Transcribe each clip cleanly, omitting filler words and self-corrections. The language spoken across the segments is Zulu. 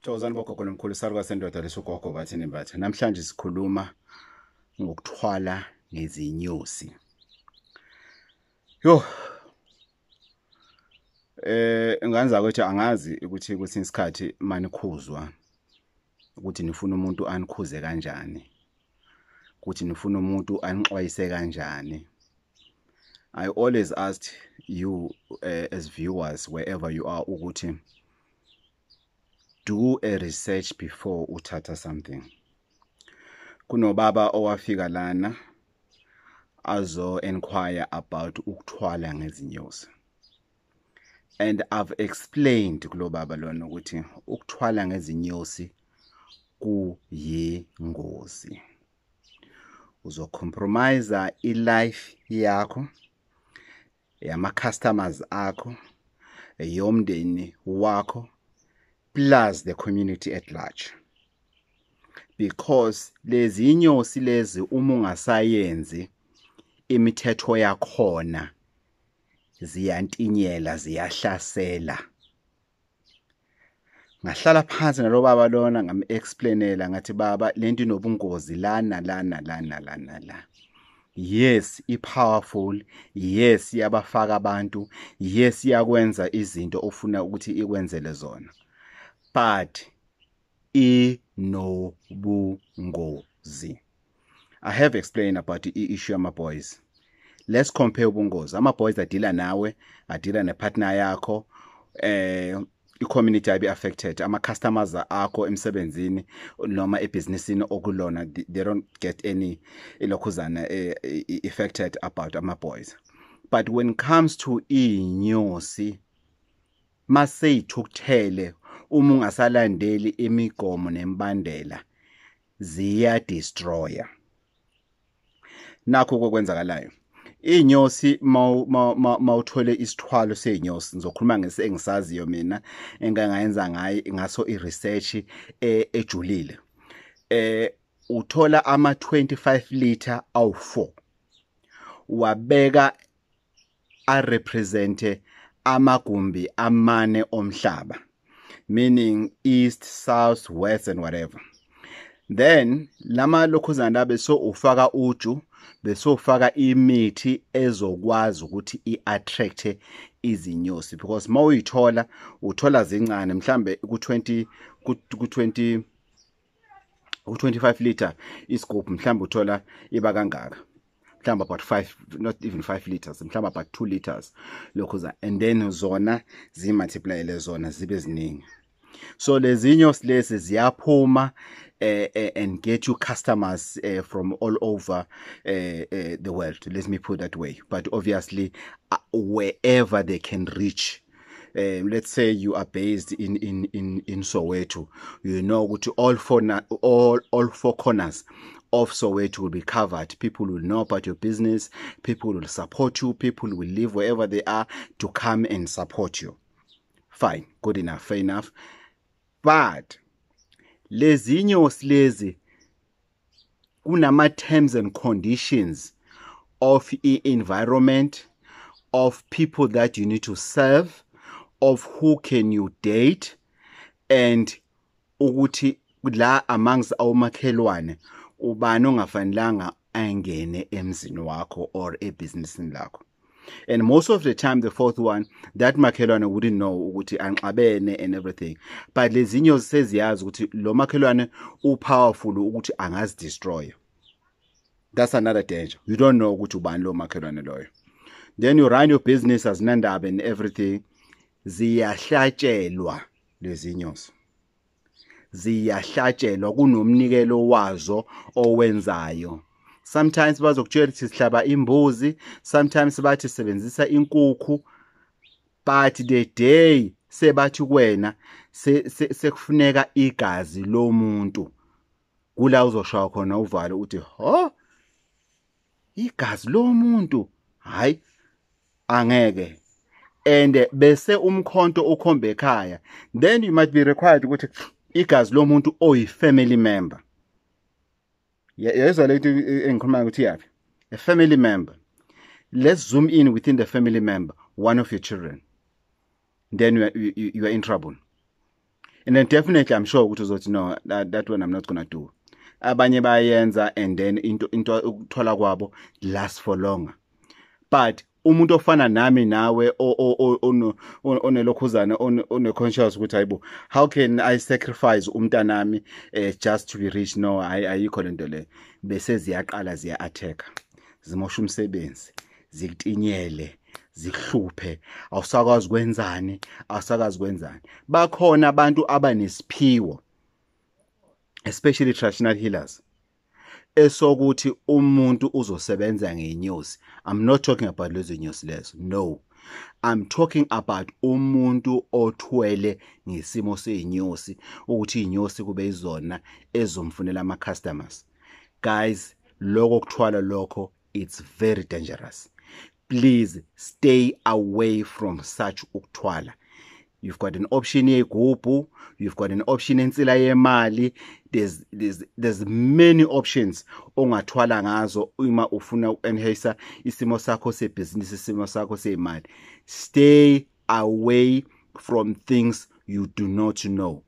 Jozani bogogo nomkhulu saruka sendoda lesugogo Bathini Mbatha. Namhlanje sikhuluma ngokuthwala ngezinyosi. Yo. Nganza ukuthi angazi ukuthi kwesinye isikhathi manikhuzwa ukuthi nifuna umuntu anikhuze kanjani. Ukuthi nifuna umuntu anixwayise kanjani. I always asked you as viewers wherever you are ukuthi do a research before uthatha something. Kuno baba owafika lana azo inquire about ukuthwala ngezinyosi. And I've explained kulo baba lona ukuthi ukuthwala ngezinyosi kuyingozi. Uzocompromise ilife yakho, yama customers akho, yomndeni wakho, plus the community at large. Because lezi inyosi lezi uma ungasayenzi imithetho yakhona ziyantinyela, ziyahlasela. Ngahlala phansi nalo baba lona ngam-explainela ngathi baba lento inobungozi lana. Yes, i-powerful. Yes, iyabafaka abantu. Yes, iyakwenza izinto ofuna ukuthi ikwenzele zona. But inobungozi. I have explained about the issue of my boys. Let's compare ubungozi. Ama boys adila nawe, adila nepartner yakho, i-community abe affected. Ama customers akho emsebenzini noma ebusinessini okulona, they don't get any ilokhuzana affected about ama boys. But when it comes to inyosi, maseyithukuthele uma ungasalandeli imigomo nembandela ziya destroyer. Nakho kokwenzakalayo. Inyosi mawuthole isithwalo seinyosi, ngizokhuluma ngesengisaziyo mina engangayenza ngaye ngaso iresearch ejulile. Uthola ama 25 liter awu4. Wabeka a represent amagumbi amane omhlaba, meaning east, south, west and whatever. Then lama lokhuzana beso ufaka uju, beso ufaka imithi ezokwazi ukuthi iattract izinyosi, because mawuyithola uthola zincane mhlambe ku20 25 liter isigubhu mhlambe uthola iba kangaka, mhlambe about 5, not even 5 liters, mhlambe about 2 liters lokhuza, and then zona zi multiply lezona zibe ziningi. So lezi inyosi lezi ziyaphuma and get you customers from all over the world. Let me put that way. But obviously, wherever they can reach. Let's say you are based in Soweto. You know what all four corners of Soweto will be covered. People will know about your business. People will support you. People will live wherever they are to come and support you. Fine, good enough, fair enough. But lezi inyosi lezi kunama terms and conditions of environment, of people that you need to serve, of who can you date, and ukuthi la amongst awumakhelwane ubani ongafanelanga angene emzini wakho or ebusinessini lakho. And most of the time, the fourth one, that makhelwane wouldn't know ukuthi anxabene and everything. But lezi inyosi seziyazi ukuthi lo makhelwane powerful ukuthi angazi destroy. That's another danger. You don't know ukuthi ubani lo makhelwane loyo. Then you run your business as nandaba and everything. Ziyahlatshelwa lezi inyosi. Ziyahlatshelwa kunomnikelo wazo owenzayo. Sometimes bazokutshela ukuthi sihlaba imbuzi, sometimes bathi sebenzisa inkukhu, but the day sebathi kuwena sekufuneka igazi lomuntu, kula uzoshaya khona uvalo uthi ho, igazi lomuntu, hayi angeke. And bese umkhonto ukhombe ekhaya, then you might be required ukuthi igazi lomuntu oyi family member. Yes, I like to a family member. Let's zoom in within the family member, one of your children. Then you are in trouble. And then definitely I'm sure ukuthi no, that one I'm not gonna do. Abanye bayenza and then into ukuthola kwabo last for longer. But umuntu ofana nami nawe onelokhuzana one-conscious ukuthi hayibo, how can I sacrifice umntanami just to be rich? No, ayikho lento le. Bese ziyaqala ziya-attack, zimosha umsebenzi, zikutinyele, zikuhluphe, awusakwazi kwenzani, awusakazi kwenzani. Bakhona abantu abanesiphiwo, especially traditional healers, esokuthi umuntu uzosebenza ngenyosi. I'm not talking about lezo nyosi lezo, no. I'm talking about umuntu othwele ngesimo seinyosi ukuthi inyosi kube izona ezomfunela ama customers. Guys, lokho kuthwala lokho, it's very dangerous. Please stay away from such ukuthwala. You've got an option yegubhu, you've got an option ensila yemali. There's many options ongathwala ngazo uma ufuna ukenhisa isimo sakho sebusiness, isimo sakho semali. Stay away from things you do not know.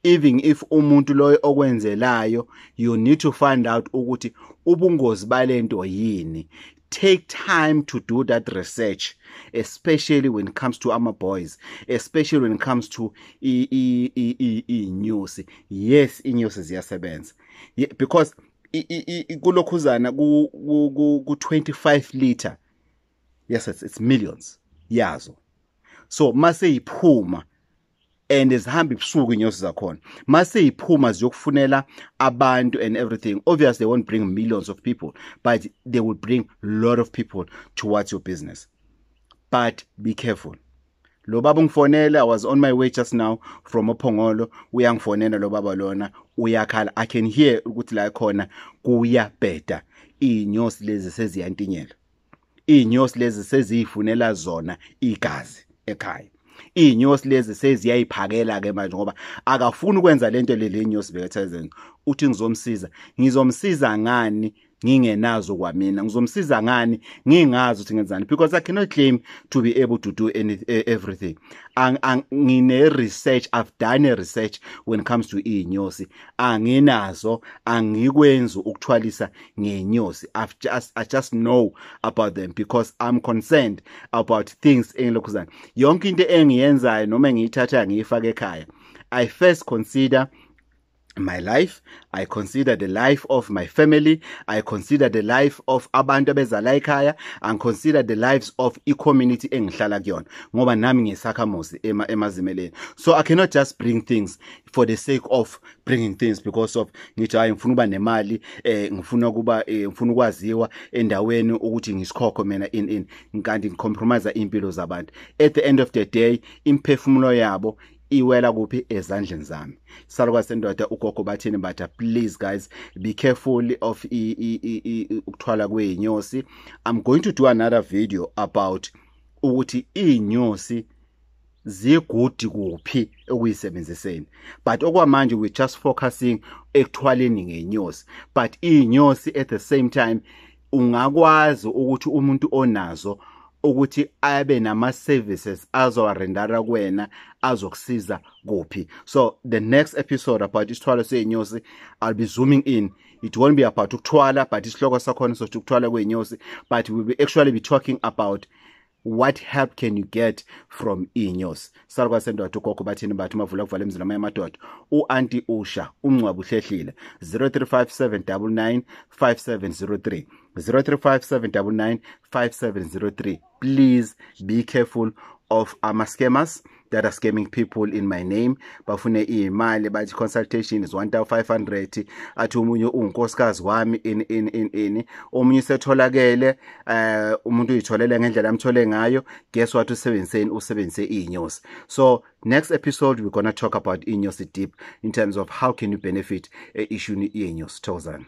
Even if umuntu loyo okwenzelayo, you need to find out ukuthi ubungozi balento yini. Take time to do that research, especially when it comes to our boys, especially when it comes to inyosi. Yes, inyosi ziyasebenza. Because kulokhuzana ku 25 liter. Yes, it's millions yazo. So mase iphuma and zihamba ibusuku inyosi zakhona. Mase iphuma ziyokufunela abantu and everything. Obviously they won't bring millions of people, but they will bring a lot of people towards your business. But be careful. Lo baba ngifonela, I was on my way just now from Ophongolo, uyangifonela lo baba lona, uyakhala. I can hear ukuthi la khona kuyabheda. Inyosi lezi seziyantinyela. Inyosi lezi sezifunela zona igazi ekhaya. Inyosi lezi seziyayiphakela ke manje ngoba akafuni ukwenza lento le nyosi bekethazen. Uthi ngizomsiza ngani ngingenazo kwamina, ngizomsiza ngani ngingazi ukuthi ngenzani, because I cannot claim to be able to do everything. Ngine research, I've done a research when it comes to inyosi. Anginazo, angikwenza ukuthwalisa ngenyosi. I just know about them because I'm concerned about things engilokhuzana. Yonke into engiyenzayo noma ngiyithatha ngiyifaka ekhaya, I first consider my life, I consider the life of my family, I consider the life of abantu abezala ekhaya, and consider the lives of i-community engihlala kuyona ngoba nami ngisakhamuzi emazimeleni. So I cannot just bring things for the sake of bringing things because of ngithi hayi ngifuna uba nemali, ngifuna ukwaziwa endaweni ukuthi ngisikhokho mina kanti ngicompromise impilo zabantu. At the end of the day, imphefumulo yabo iwela kuphi? Ezandleni zami. Salwa sendoda uGogo Bathini Mbatha. Please guys, be careful of ukuthwala kweinyosi. I'm going to do another video about ukuthi inyosi zigudi kuphi okuyisebenziseni. But okwamanje we just focusing ekuthwaleni ngenyosi. But inyosi at the same time ungakwazi ukuthi umuntu onazo ukuthi abe nama services azowarendara kuwena azokusiza kuphi. So the next episode about isithwalo seinyosi, I'll be zooming in. It won't be about ukuthwala, but isihloko sakhona sokuthi ukuthwala kweinyosi, but we will actually be talking about what help can you get from inyosi. Salwa sendoda uGogo Bathini Mbatha mavula kuvala emzilama yamadoda. U-Auntie Usha uMncwabu Uhlehlile 0357995703 0357995703. Please be careful of scammers that are scamming people in my name. Bafune imali bathi consultation is 1,500. Athi umunye unkosikazi wami in omunye setholakele umuntu uyitholele ngendlela amthole ngayo. Guess what usebenzise inyosi. So next episode we're going to talk about inyosi deep in terms of how can you benefit issue inyosi. Tozan.